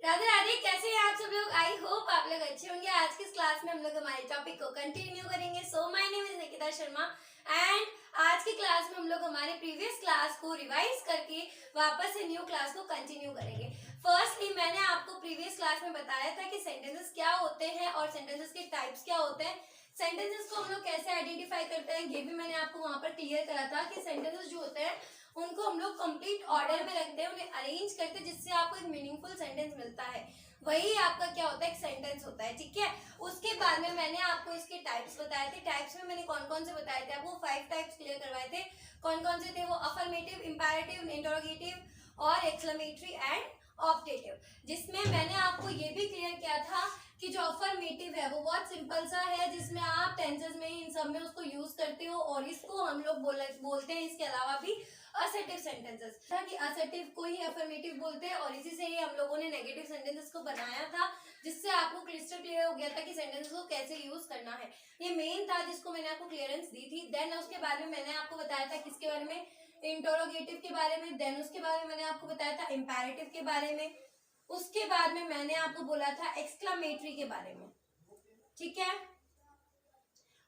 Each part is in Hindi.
राधे राधे, कैसे हैं आप सब लोग। आई होप आप लोग अच्छे होंगे। आज की इस क्लास में हम लोग हमारे टॉपिक को कंटिन्यू करेंगे। So my name is Nikita Sharma and आज की क्लास में हम लोग हमारे प्रीवियस क्लास को रिवाइज करके वापस से न्यू क्लास को कंटिन्यू करेंगे। फर्स्टली मैंने आपको प्रीवियस क्लास में बताया था कि सेंटेंसेस क्या होते हैं और सेंटेंसेस के टाइप्स क्या होते हैं, सेंटेंसेस को हम लोग कैसे आइडेंटिफाई करते हैं, ये भी मैंने आपको वहां पर क्लियर करा था कि सेंटेंसेस जो होते हैं उनको हम लोग कंप्लीट ऑर्डर में रखते हैं, उन्हें अरेंज करते हैं जिससे आपको एक मीनिंगफुल सेंटेंस मिलता है। वही आपका क्या होता है, एक सेंटेंस होता है। ठीक है, उसके बाद में मैंने आपको इसके टाइप्स बताए थे। टाइप्स में मैंने कौन कौन से बताए थे, आपको 5 टाइप्स क्लियर करवाए थे। कौन कौन से थे वो? अफर्मेटिव, इंपैरेटिव, इंटरोगेटिव और एक्सक्लेमेटरी एंड ऑप्टेटिव। जिसमें मैंने आपको ये भी क्लियर किया था कि जो अफर्मेटिव है वो बहुत सिंपल सा है, जिसमें आप टेंसेस में इन सब में उसको यूज करते हो और इसको हम लोग बोलते हैं इसके अलावा भी असर्टिव सेंटेंसेस, कि असर्टिव को ही अफर्मेटिव बोलते हैं और इसी से ही हम लोगों ने नेगेटिव सेंटेंसेस को बनाया था, जिससे आपको क्रिस्टल क्लियर हो गया था कि सेंटेंसेस को कैसे यूज करना है। ये मेन था जिसको मैंने आपको क्लियरेंस दी थी। देन उसके बारे में मैंने आपको बताया था किसके बारे में, इंटरोगेटिव के बारे में। देन उसके बारे में मैंने आपको बताया था इंपैरेटिव के बारे में। उसके बाद में मैंने आपको बोला था एक्सक्लेमेटरी के बारे में। ठीक है,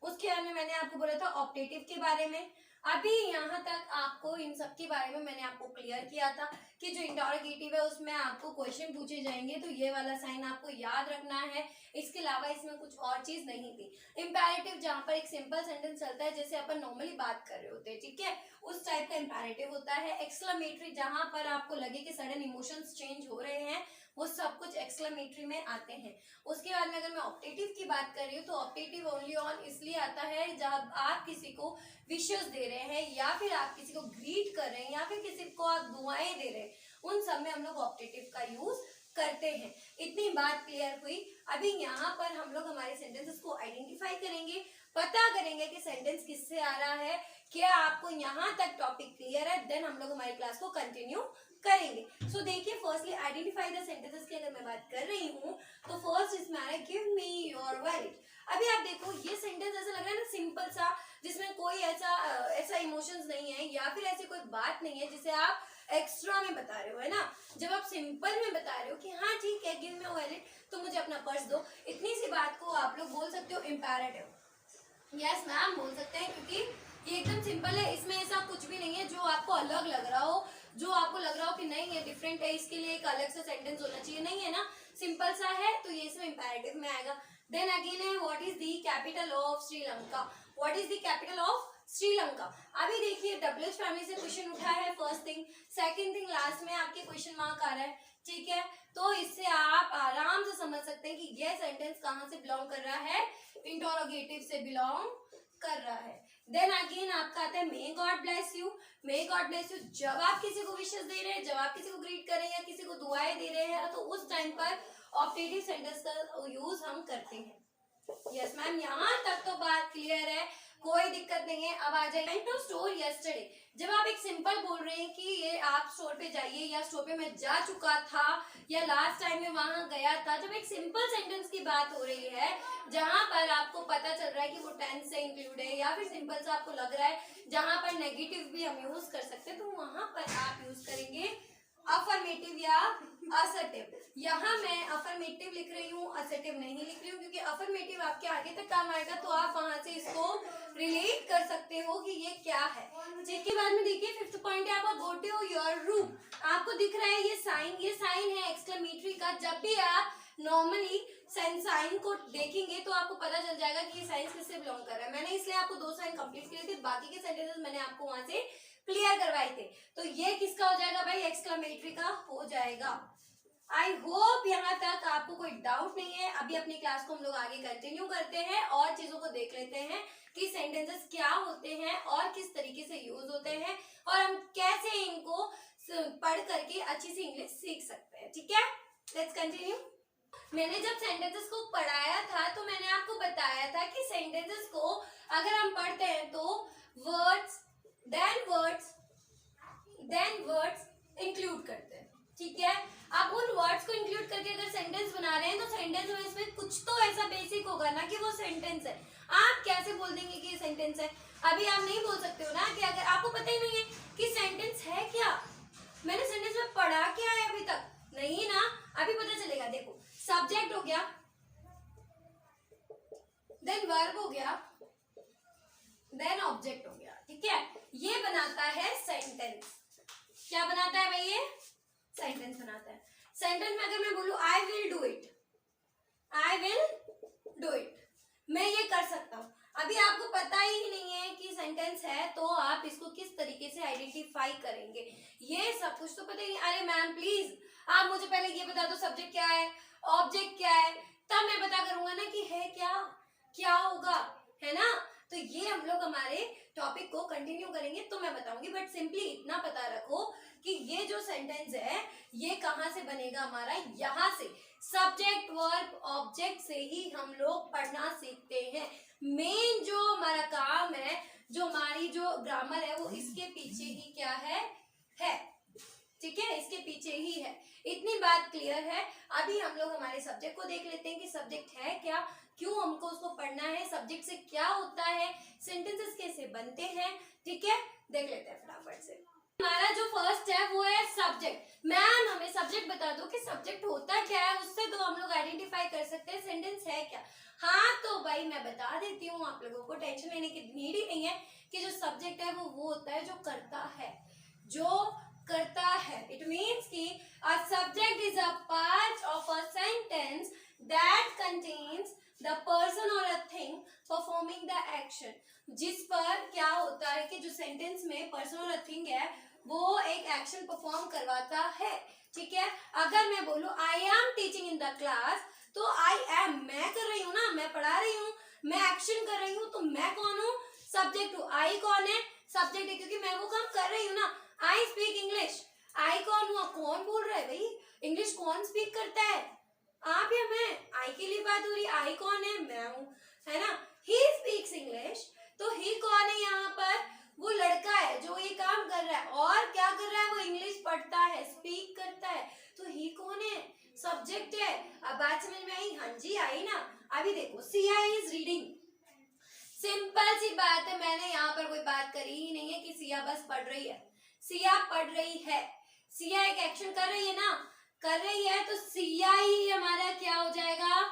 उसके बाद में मैंने आपको बोला था ऑप्टेटिव के बारे में। अभी यहाँ तक आपको इन सब के बारे में मैंने आपको क्लियर किया था कि जो इंटरोगेटिव है उसमें आपको क्वेश्चन पूछे जाएंगे तो ये वाला साइन आपको याद रखना है, इसके अलावा इसमें कुछ और चीज नहीं थी। इंपैरेटिव जहाँ पर एक सिंपल सेंटेंस चलता है जैसे अपन नॉर्मली बात कर रहे होते हैं, ठीक है, उस टाइप का इंपैरेटिव होता है। एक्सक्लेमेटरी जहाँ पर आपको लगे कि सडन इमोशंस चेंज हो रहे हैं, वो सब कुछ एक्सक्लेमेटरी में आते हैं। उसके बाद में अगर मैं ऑप्टेटिव की बात कर रही हूँ तो ऑप्टेटिव ओनली ऑन इसलिए आता है जब आप किसी को विशेस दे रहे हैं या फिर आप किसी को ग्रीट कर रहे हैं या फिर किसी को आप दुआएं दे रहे हैं, उन सब में हम लोग ऑप्टेटिव का यूज करते हैं। इतनी बात क्लियर हुई। अभी यहाँ पर हम लोग हमारे सेंटेंसेस को आइडेंटिफाई करेंगे, पता करेंगे कि सेंटेंस किससे आ रहा है। क्या आपको यहाँ तक टॉपिक क्लियर है? देन हम लोग हमारी क्लास को कंटिन्यू करेंगे। सो देखिए, फर्स्टली आइडेंटिफाई द सेंटेंसेस की अगर मैं बात कर रही हूँ तो फर्स्ट इसमें आ रहा है गिव मी योर वैलिड। अभी आप देखो ये सेंटेंस ऐसा लग रहा है ना सिंपल सा, जिसमें कोई ऐसा इमोशंस नहीं है या फिर ऐसी कोई बात नहीं है जिसे आप एक्स्ट्रा में बता रहे हो, है ना। जब आप सिंपल में बता रहे हो कि हाँ ठीक है गिव मी योर वैलिड, तो मुझे अपना पर्स दो, इतनी सी बात को आप लोग बोल सकते हो इंपैरेटिव। यस मैम बोल सकते हैं, क्योंकि ये एकदम सिंपल है, इसमें ऐसा कुछ भी नहीं है जो आपको अलग लग रहा हो, जो आपको लग रहा हो कि नहीं ये डिफरेंट है, इसके लिए एक अलग सा सेंटेंस होना चाहिए, नहीं है ना, सिंपल सा है, तो ये इसमें इंपैरेटिव में आएगा। देन अगेन है what is the capital of Sri Lanka. What is the capital of Sri Lanka. अभी देखिए डब्ल्यूएच फैमिली से क्वेश्चन उठा है, first thing. Second thing, last में आपके क्वेश्चन मार्क आ रहा है, ठीक है, तो इससे आप आराम से समझ सकते हैं कि ये सेंटेंस कहाँ से बिलोंग कर रहा है, इंटरोगेटिव से बिलोंग कर रहा है। देन अगेन आपका आता है may God bless you. May God bless you जब आप किसी को विशेस दे रहे हैं, जब आप किसी को ग्रीट कर रहे हैं या किसी को दुआएं दे रहे हैं, तो उस टाइम पर ऑप्टेटिव सेंटेंस का यूज हम करते हैं। यस मैम, यहाँ तक तो बात क्लियर है, कोई दिक्कत नहीं है। अब आ जाइए टू स्टोर यस्टरडे। जब आप एक सिंपल बोल रहे हैं कि ये आप स्टोर पे जाइए या स्टोर पे मैं जा चुका था या लास्ट टाइम में वहां गया था, जब एक सिंपल सेंटेंस की बात हो रही है जहां पर आपको पता चल रहा है कि वो टेंस से इंक्लूड है या फिर सिंपल सा आपको लग रहा है जहां पर नेगेटिव भी हम यूज कर सकते हैं, तो वहां पर आप यूज करेंगे अफर्मेटिव या असर्टिव। यहाँ मैं अफर्मेटिव लिख रही हूँ, असर्टिव नहीं लिख रही हूँ, क्योंकि अफर्मेटिव आपके आगे तक काम आएगा तो आप वहां से इसको रिलेट कर सकते हो कि ये क्या है। इसके बाद में देखिए फिफ्थ पॉइंट है आपका गो टू योर रूम। आपको दिख रहा है ये साइन है एक्सक्लेमेटरी का। जब भी आप नॉर्मली साइन को देखेंगे तो आपको पता चल जाएगा कि ये साइन किससे बिलोंग कर रहा है। मैंने इसलिए आपको 2 साइन कंप्लीट किए थे, बाकी के सेंटेंसेस मैंने आपको वहां से क्लियर करवाए थे। तो ये किसका हो जाएगा भाई, एक्सक्लेमेटरी का हो जाएगा। आई होप यहाँ तक आपको कोई डाउट नहीं है। अभी अपनी क्लास को हम लोग आगे कंटिन्यू करते हैं और चीजों को देख लेते हैं कि सेंटेंसेस क्या होते हैं और किस तरीके से यूज होते हैं और हम कैसे इनको पढ़ करके अच्छी सी इंग्लिश सीख सकते हैं। ठीक है, लेट्स कंटिन्यू। मैंने जब सेंटेंसेस को पढ़ाया था तो मैंने आपको बताया था कि सेंटेंसेस को अगर हम पढ़ते हैं तो वर्ड्स देन वर्ड्स इंक्लूड करते हैं, ठीक है। आप उन वर्ड्स को इंक्लूड करके अगर सेंटेंस बना रहे हैं तो सेंटेंस में इसमें कुछ तो ऐसा बेसिक होगा ना कि वो सेंटेंस है। आप कैसे बोल देंगे कि ये सेंटेंस है? अभी आप नहीं बोल सकते हो ना कि अगर आपको पता ही नहीं है कि सेंटेंस है क्या, मैंने सेंटेंस में पढ़ा क्या है अभी तक, नहीं ना, अभी पता चलेगा। वर्ब हो गया, देन ऑब्जेक्ट हो गया, ठीक है। ये बनाता है सेंटेंस। क्या बनाता है भाई? ये सेंटेंस बनाता है। सेंटेंस में अगर मैं बोलूं I will do it, I will do it, मैं ये कर सकता हूँ। अभी आपको पता ही नहीं है कि सेंटेंस है, तो आप इसको किस तरीके से आइडेंटिफाई करेंगे, ये सब कुछ तो पता ही नहीं। अरे मैम प्लीज आप मुझे पहले ये बता दो सब्जेक्ट क्या है, ऑब्जेक्ट क्या है, तब मैं पता करूंगा ना कि है क्या, क्या होगा, है ना। तो ये हम लोग हमारे टॉपिक को कंटिन्यू करेंगे तो मैं बताऊंगी, बट सिंपली इतना पता रखो कि ये जो सेंटेंस है ये कहाँ से बनेगा हमारा, यहाँ से सब्जेक्ट वर्ब ऑब्जेक्ट से ही हम लोग पढ़ना सीखते हैं। मेन जो हमारा काम है, जो हमारी जो ग्रामर है, वो इसके पीछे ही क्या है, ठीक है, इसके पीछे ही है। इतनी बात क्लियर है। अभी हम लोग हमारे सब्जेक्ट को देख लेते हैं कि सब्जेक्ट है क्या, क्यों हमको उसको पढ़ना है, सब्जेक्ट से क्या होता है, सेंटेंसेस कैसे बनते हैं, ठीक है, देख लेते हैं फटाफट से। हमारा जो फर्स्ट है वो है सब्जेक्ट। मैम हमें सब्जेक्ट बता दो कि सब्जेक्ट होता क्या है, उससे तो हम लोग आइडेंटिफाई कर सकते हैं सेंटेंस है क्या। हाँ तो भाई मैं बता देती हूँ, आप लोगों को टेंशन लेने की नीड ही नहीं है कि जो सब्जेक्ट है वो होता है जो करता है, जो करता है। इट मीन्स कि a subject is a part of a sentence that contains the person और a thing performing the action. जिस पर क्या होता है कि जो सेंटेंस में पर्सन और अ थिंग है वो एक एक्शन परफॉर्म करवाता है, ठीक है। अगर मैं बोलूं I am teaching in the class, तो आई एम मैं कर रही हूँ ना, मैं पढ़ा रही हूँ, मैं एक्शन कर रही हूँ, तो मैं कौन हूँ, सब्जेक्ट हूँ। आई कौन है, सब्जेक्ट है, क्योंकि मैं वो काम कर रही हूँ ना। आई स्पीक इंग्लिश, आई कौन हुआ, कौन बोल रहा है भाई, इंग्लिश कौन स्पीक करता है, आप या मैं, आई के लिए बात हो रही है, आई कौन है, मैं हूँ, है ना। ही स्पीक्स इंग्लिश, तो ही कौन है यहाँ पर, वो लड़का है जो ये काम कर रहा है, और क्या कर रहा है, वो इंग्लिश पढ़ता है, स्पीक करता है, तो ही कौन है, सब्जेक्ट है। अब बात समझ में आई, हाँ जी आई ना। अभी देखो सिया इज रीडिंग, सिंपल सी बात है, मैंने यहाँ पर कोई बात करी ही नहीं है कि सिया बस पढ़ रही है, सिया पढ़ रही है, सिया एक एक्शन कर रही है ना, कर रही है, तो सिया ही हमारा क्या हो जाएगा,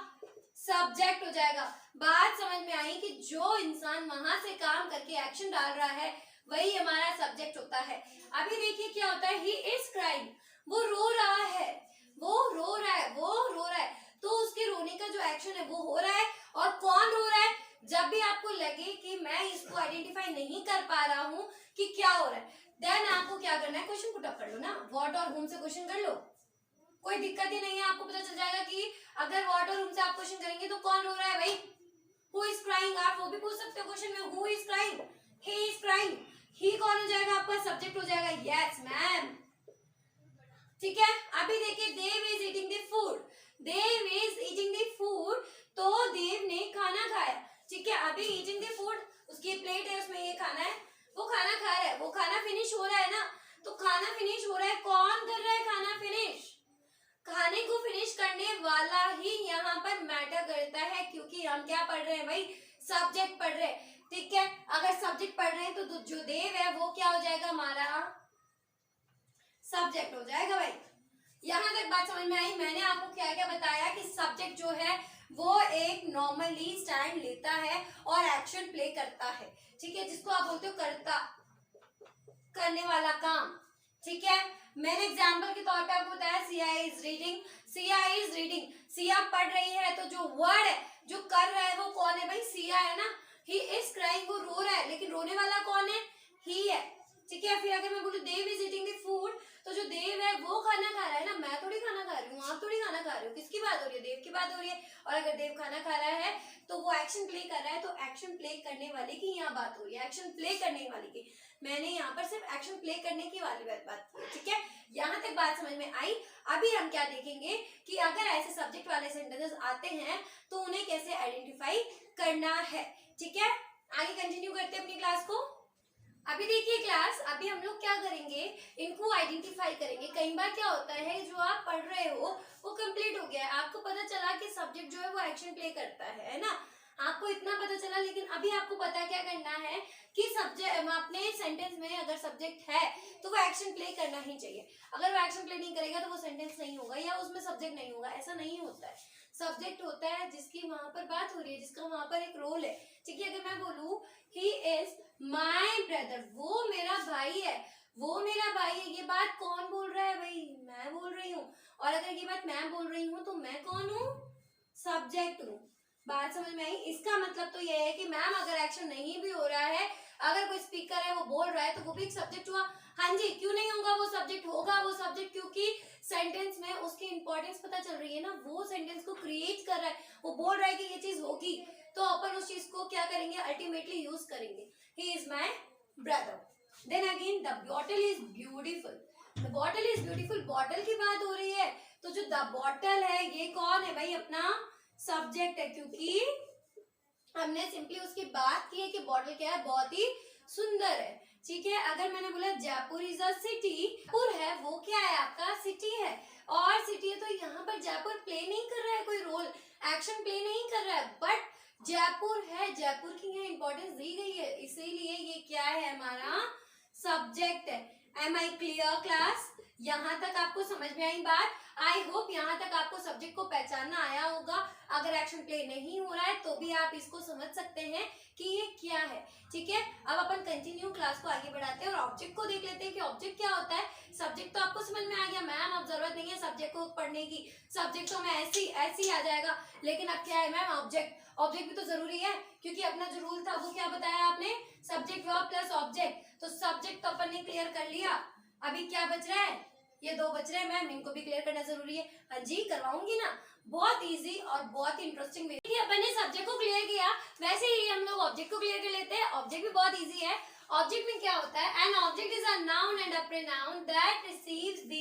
सब्जेक्ट हो जाएगा। बात समझ में आई कि जो इंसान वहां से काम करके एक्शन डाल रहा है वही हमारा सब्जेक्ट होता है। अभी देखिए क्या होता है, ही इज क्राइंग, वो रो रहा है, वो रो रहा है, वो रो रहा है, तो उसके रोने का जो एक्शन है वो हो रहा है। और कौन रो रहा है, जब भी आपको लगे कि मैं इसको आइडेंटिफाई नहीं कर पा रहा हूँ कि क्या हो रहा है, देन आपको क्या करना है, क्वेश्चन पुट अप कर लो ना, व्हाट और whom से क्वेश्चन कर लो, कोई दिक्कत ही नहीं है। आपको पता चल जाएगा कि अगर व्हाट और whom से आप क्वेश्चन करेंगे तो कौन रो रहा है भाई, हु इज क्राइंग, आप वो भी पूछ सकते हो क्वेश्चन में, who is crying, he is crying, he कौन हो जाएगा, आपका सब्जेक्ट हो जाएगा, यस मैम, ठीक है। अभी देखिए Dev is eating the food, Dev is eating the food, तो देव ने खाना खाया, ठीक है। अभी ईटिंग द फूड, उसकी प्लेट है उसमें ये खाना है, वो खाना खा रहा है, वो खाना फिनिश हो रहा है ना, तो खाना फिनिश हो रहा है, कौन कर रहा है खाना फिनिश, खाने को फिनिश करने वाला ही यहाँ पर मैटर करता है, क्योंकि हम क्या पढ़ रहे हैं भाई, सब्जेक्ट पढ़ रहे हैं, ठीक है। अगर सब्जेक्ट पढ़ रहे हैं तो जो देव है वो क्या हो जाएगा, हमारा सब्जेक्ट हो जाएगा भाई। यहाँ तक बात समझ में आई। मैंने आपको क्या क्या बताया कि सब्जेक्ट जो है वो एक नॉर्मली स्टैंड लेता है और एक्शन प्ले करता है, ठीक है, जिसको आप बोलते हो करता, करने वाला काम, ठीक है। मैंने एग्जाम्पल के तौर पे आपको बताया Siya is reading, Siya is reading, Siya पढ़ रही है, तो जो वर्ड है जो कर रहा है वो कौन है भाई, सिया है ना। ही इज क्राइंग, वो रो रहा है, लेकिन रोने वाला कौन है, ही है, ठीक है। फिर अगर मैं बोलूं देव इज ईटिंग द फूड, तो जो देव है वो खाना खा रहा है ना, मैं थोड़ी खाना खा रही हूँ, आप थोड़ी खाना खा रहे हो, किसकी बात हो रही है, देव की बात हो रही है। और अगर देव खाना खा रहा है तो वो एक्शन प्ले कर रहा है, तो एक्शन प्ले करने वाले की यहाँ बात हो रही है, एक्शन प्ले करने वाले की। मैंने यहाँ पर सिर्फ एक्शन प्ले करने की वाली बात की, ठीक है। यहाँ तक बात समझ में आई। अभी हम क्या देखेंगे कि अगर ऐसे सब्जेक्ट वाले सेंटेंसेस आते हैं तो उन्हें कैसे आइडेंटिफाई करना है, ठीक है। आगे कंटिन्यू करते हैं अपनी क्लास को। अभी देखिए क्लास, अभी हम लोग क्या करेंगे, इनको आइडेंटिफाई करेंगे। कई बार क्या होता है, जो आप पढ़ रहे हो वो कंप्लीट हो गया है, आपको पता चला कि सब्जेक्ट जो है वो एक्शन प्ले करता है ना, आपको इतना पता चला, लेकिन अभी आपको पता क्या करना है कि सब्जेक्ट अपने सेंटेंस में अगर सब्जेक्ट है तो वो एक्शन प्ले करना ही चाहिए। अगर वो एक्शन प्ले नहीं करेगा तो वो सेंटेंस नहीं होगा या उसमें सब्जेक्ट नहीं होगा, ऐसा नहीं होता है। सब्जेक्ट होता है जिसकी वहां पर बात हो रही है, जिसका वहां पर एक रोल है। ठीक है, अगर मैं बोलूं ही इज माई ब्रदर, वो मेरा भाई है, वो मेरा भाई है, ये बात कौन बोल रहा है भाई? मैं बोल रही हूँ। और अगर ये बात मैं बोल रही हूँ तो मैं कौन हूँ? सब्जेक्ट हूँ। बात समझ में आई? इसका मतलब तो ये है कि मैम अगर एक्शन नहीं भी हो रहा है, अगर कोई स्पीकर है वो बोल रहा है, तो वो भी एक सब्जेक्ट हुआ। हाँ जी, क्यों नहीं होगा वो सब्जेक्ट? होगा वो सब्जेक्ट, क्योंकि सेंटेंस में उसकी इंपॉर्टेंस पता चल रही है ना, वो सेंटेंस को क्रिएट कर रहा है, वो बोल रहा है कि ये चीज होगी, तो अपन उस चीज को क्या करेंगे? अल्टीमेटली यूज करेंगे। He is my brother. Then again the bottle is beautiful. The bottle is beautiful, bottle की बात हो रही है, तो जो द बॉटल है ये कौन है भाई? अपना सब्जेक्ट है, क्योंकि हमने सिंपली उसकी बात की है कि बॉटल क्या है? बहुत ही सुंदर है। ठीक है, अगर मैंने बोला Jaipur is a city, Jaipur है वो क्या है? आपका सिटी है, और सिटी है तो यहाँ पर जयपुर प्ले नहीं कर रहा है कोई रोल, एक्शन प्ले नहीं कर रहा है, बट जयपुर है, जयपुर की यहाँ इंपॉर्टेंस दी गई है, इसीलिए ये क्या है? हमारा सब्जेक्ट है। Am I clear class? यहाँ तक आपको समझ में आई बात? आई होप यहाँ तक आपको सब्जेक्ट को पहचानना आया होगा। अगर एक्शन प्ले नहीं हो रहा है तो भी आप इसको समझ सकते हैं कि ये क्या है। ठीक है, अब अपन कंटिन्यू क्लास को आगे बढ़ाते हैं और ऑब्जेक्ट को देख लेते हैं कि ऑब्जेक्ट क्या होता है। सब्जेक्ट तो आपको समझ में आ गया मैम, अब जरूरत नहीं है सब्जेक्ट को पढ़ने की, सब्जेक्ट तो मैं ऐसी आ जाएगा। लेकिन अब क्या है मैम? ऑब्जेक्ट। ऑब्जेक्ट भी तो जरूरी है, क्योंकि अपना जो रूल था वो क्या बताया आपने? Subject verb plus object. तो सब्जेक्ट तो अपन ने क्लियर कर लिया, अभी क्या बच रहा है? ये दो बच रहे हैं मैम, इनको भी क्लियर करना जरूरी है। हाँ जी, करवाऊंगी ना, बहुत इजी और बहुत इंटरेस्टिंग वे। अपन ने सब्जेक्ट को क्लियर किया, वैसे ही हम लोग ऑब्जेक्ट को क्लियर कर लेते हैं। ऑब्जेक्ट भी बहुत इजी है। ऑब्जेक्ट में क्या होता है? An object is a noun and a pronoun that receives the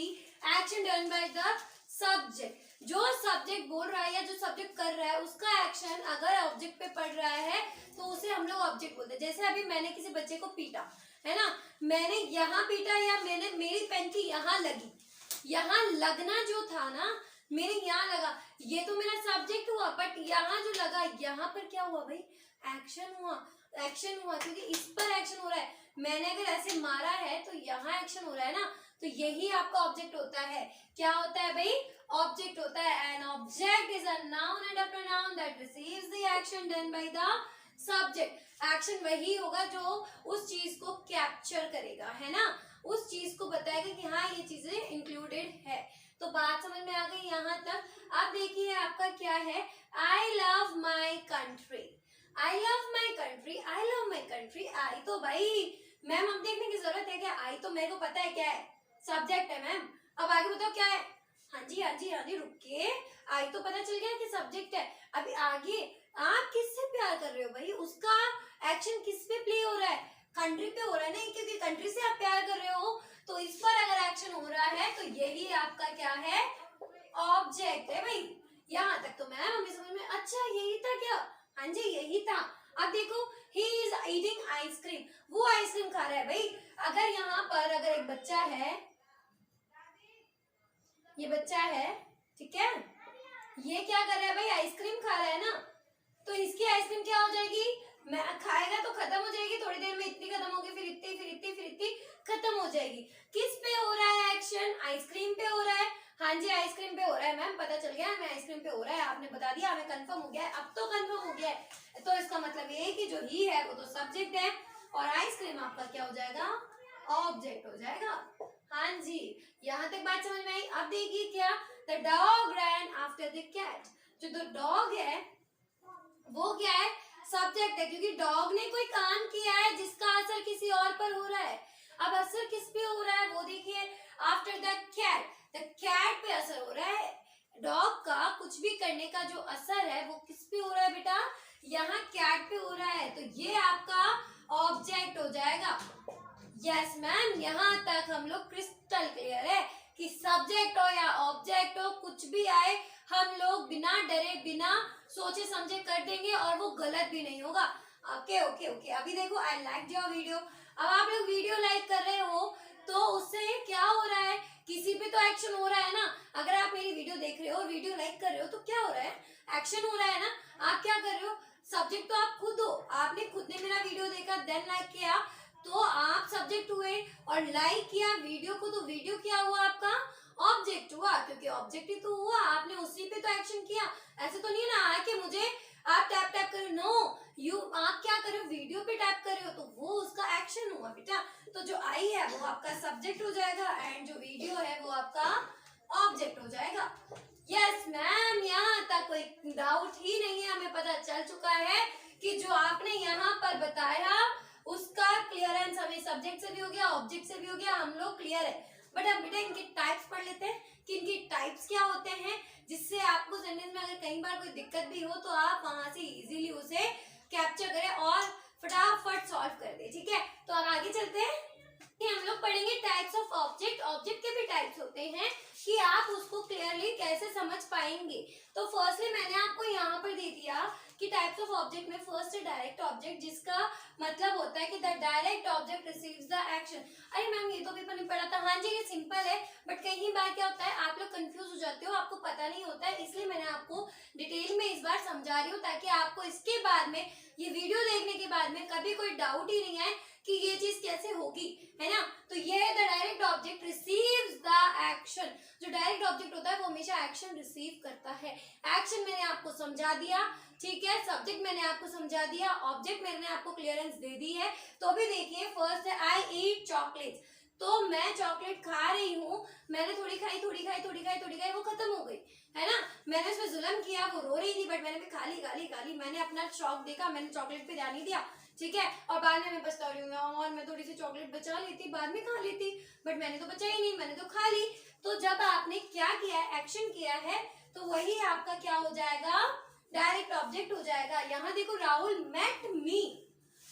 action done by the subject. जो सब्जेक्ट बोल रहा है या जो सब्जेक्ट कर रहा है उसका एक्शन अगर ऑब्जेक्ट पे पड़ रहा है तो उसे हम लोग ऑब्जेक्ट बोलते हैं। जैसे अभी मैंने किसी बच्चे को पीटा, है ना, मैंने यहाँ पीटा या मैंने मेरी पेन की यहाँ लगी, यहाँ लगना जो था ना, मेरे यहाँ लगा, ये तो मेरा सब्जेक्ट हुआ, बट यहाँ जो लगा, यहाँ पर क्या हुआ भाई? एक्शन हुआ। एक्शन हुआ क्योंकि इस पर एक्शन हो रहा है। मैंने अगर ऐसे मारा है तो यहाँ एक्शन हो रहा है ना, तो यही आपका ऑब्जेक्ट होता है। क्या होता है भाई? ऑब्जेक्ट होता है। An object is a noun and a pronoun that receives the action done by the subject. Action वही होगा जो उस चीज को कैप्चर करेगा, है ना, उस चीज को बताएगा कि हाँ ये चीजें इंक्लूडेड है। तो बात समझ में आ गई यहाँ तक? अब देखिए आपका क्या है? I love my country. I love my country, I love my country. I तो भाई मैम अब देखने की जरूरत है क्या? आई तो मेरे को पता है क्या है, सब्जेक्ट है मैम। अब आगे बताओ क्या है? हाँ जी हाँ जी हाँ जी, रुकिए, आई तो पता चल गया कि सब्जेक्ट है। अभी आगे आप किससे प्यार कर रहे हो भाई? उसका एक्शन किस पे प्ले हो रहा है? कंट्री पे हो रहा है ना, क्योंकि कंट्री से आप प्यार कर रहे हो, तो इस पर अगर एक्शन हो रहा है तो यही आपका क्या है? ऑब्जेक्ट है भाई। यहाँ तक तो मैम हमें समझ में, अच्छा यही था क्या? हाँ जी यही था। अब देखो, ही इज ईटिंग आइसक्रीम, वो आइसक्रीम खा रहा है भाई। अगर यहाँ पर अगर एक बच्चा है, ये बच्चा है, ठीक है, ये क्या कर रहा है भाई? आइसक्रीम खा रहा है ना, तो इसकी आइसक्रीम क्या हो जाएगी? मैं खाएगा तो खत्म हो जाएगी, थोड़ी देर में इतनी खत्म होगी, फिर इतनी, फिर इतनी, फिर इतनी खत्म हो जाएगी। किस पे हो रहा है एक्शन? आइसक्रीम पे हो रहा है। हाँ जी आइसक्रीम पे हो रहा है मैम, पता चल गया हमें आइसक्रीम पे हो रहा है, आपने बता दिया, हमें कंफर्म हो गया है, अब तो कंफर्म हो गया है। तो इसका मतलब ये है कि जो ही है वो तो सब्जेक्ट है और आइसक्रीम आपका क्या हो जाएगा? ऑब्जेक्ट हो जाएगा। हाँ जी, यहाँ तक बात समझ में आई? अब देखिए क्या, the dog ran after the cat. जो द डॉग है वो क्या है? सब्जेक्ट है, क्योंकि डॉग ने कोई काम किया है जिसका असर किसी और पर हो रहा है। अब असर किस पे हो रहा है वो देखिए, आफ्टर द कैट पे असर हो रहा है। डॉग का कुछ भी करने का जो असर है वो किस पे हो रहा है बेटा? यहाँ कैट पे हो रहा है, तो ये आपका ऑब्जेक्ट हो जाएगा। यस मैम, यहाँ तक हम लोग क्रिस्टल क्लियर है कि सब्जेक्ट हो या ऑब्जेक्ट हो, कुछ भी आए हम लोग बिना डरे बिना सोचे समझे कर देंगे और वो गलत भी नहीं होगा। ओके ओके ओके, अभी देखो आई लाइक योर वीडियो। अब आप लोग वीडियो लाइक कर रहे हो तो उससे क्या हो रहा है? किसी पे तो एक्शन हो रहा है ना। अगर आप मेरी वीडियो देख रहे हो, वीडियो लाइक कर रहे हो, तो क्या हो रहा है? एक्शन हो रहा है ना। आप क्या कर रहे हो? सब्जेक्ट तो आप खुद हो, आपने खुद ने मेरा वीडियो देखा देन लाइक किया, तो आप सब्जेक्ट हुए, और लाइक किया वीडियो को तो वीडियो क्या हुआ? आपका ऑब्जेक्ट हुआ, क्योंकि ऑब्जेक्ट ही तो हुआ, आपने उसी पे तो एक्शन किया। ऐसे तो नहीं है ना आके मुझे आप टैप टैप करो, नो आप क्या कर रहे हो, वीडियो पे टैप कर रहे हो, तो वो उसका एक्शन हुआ बेटा। तो जो आई है वो आपका सब्जेक्ट हो जाएगा एंड जो वीडियो है वो आपका ऑब्जेक्ट हो जाएगा। यस मैम, यहाँ तक कोई डाउट ही नहीं है, हमें पता चल चुका है कि जो आपने यहाँ पर बताया उसका क्लियरेंस हमें सब्जेक्ट से भी हो गया, ऑब्जेक्ट से भी हो गया, हम लोग क्लियर है। बट अब बेटा इनके टाइप्स पढ़ लेते हैं कि इनके टाइप्स क्या होते हैं, जिससे आपको सेंटेंस में अगर कई बार कोई दिक्कत भी हो तो आप वहां से इजीली उसे कैप्चर करें और फटाफट सॉल्व कर दे। ठीक है, तो अब आगे चलते हैं कि हम लोग पढ़ेंगे टाइप्स ऑफ ऑब्जेक्ट। ऑब्जेक्ट के भी टाइप्स होते हैं कि आप उसको क्लियरली कैसे समझ पाएंगे। तो फर्स्टली मैंने आपको यहाँ पर दे दिया कि टाइप्स ऑफ ऑब्जेक्ट में फर्स्ट है डायरेक्ट ऑब्जेक्ट, जिसका मतलब होता है कि the direct object receives the action. अरे मैम ये तो पेपर में पढ़ा था, हाँ जी ये सिंपल है, बट कई बार क्या होता है आप लोग कंफ्यूज हो जाते हो, आपको पता नहीं होता है, इसलिए मैंने आपको डिटेल में इस बार समझा रही हूँ ताकि आपको इसके बाद में ये वीडियो देखने के बाद में कभी कोई डाउट ही नहीं आए कि ये चीज कैसे होगी, है ना। तो ये है the direct object receives the action. जो डायरेक्ट ऑब्जेक्ट होता है वो हमेशा एक्शन रिसीव करता है। एक्शन मैंने आपको समझा दिया, ठीक है, सब्जेक्ट मैंने आपको समझा दिया, ऑब्जेक्ट मैंने आपको क्लियरेंस दे दी है। तो अभी देखिए फर्स्ट है आई ईट चॉकलेट। तो मैं चॉकलेट खा रही हूँ, मैंने थोड़ी खाई थोड़ी खाई थोड़ी खाई थोड़ी खाई, वो खत्म हो गई, है ना। मैंने उसमें जुल्म किया, वो रो रही थी बट मैंने भी खा ली खा ली खा ली, मैंने अपना शौक देखा, मैंने चॉकलेट पे ध्यान नहीं दिया, ठीक है। और बाद में मैं पछता रही हूँ और मैं थोड़ी सी चॉकलेट बचा लेती, बाद में खा लेती, बट मैंने तो बचा ही नहीं, मैंने तो खा ली। तो जब आपने क्या किया है, एक्शन किया है, तो वही आपका क्या हो जाएगा, डायरेक्ट ऑब्जेक्ट हो जाएगा। यहाँ देखो राहुल मेट मी,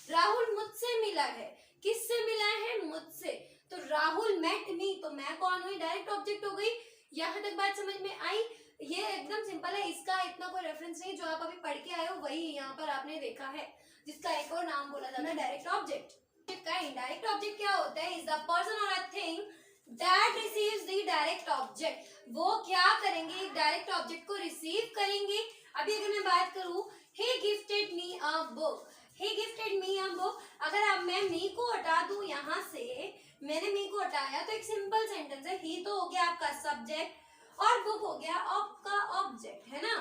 राहुल मुझसे मिला है, किससे मिला है, मुझसे। तो राहुल मेट मी, तो मैं कौन हुई, डायरेक्ट ऑब्जेक्ट हो गई। यहाँ तक बात समझ में आई। ये एकदम सिंपल है, इसका इतना कोई रेफरेंस नहीं, जो आप अभी पढ़ के आए हो वही यहाँ पर आपने देखा है, जिसका एक और नाम बोला जाता है डायरेक्ट ऑब्जेक्ट का। इनडायरेक्ट ऑब्जेक्ट क्या होता है, इज द पर्सन और a thing that receives the direct object. वो क्या करेंगे, एक डायरेक्ट ऑब्जेक्ट को रिसीव करेंगे। अभी अगर मैं बात करूं, he gifted me a book, he gifted me a book, अगर अब मैं मी को हटा दूं यहाँ से, मैंने मी को हटाया तो एक सिंपल सेंटेंस है, ही तो हो गया आपका सब्जेक्ट और बुक हो गया आपका ऑब्जेक्ट, है ना।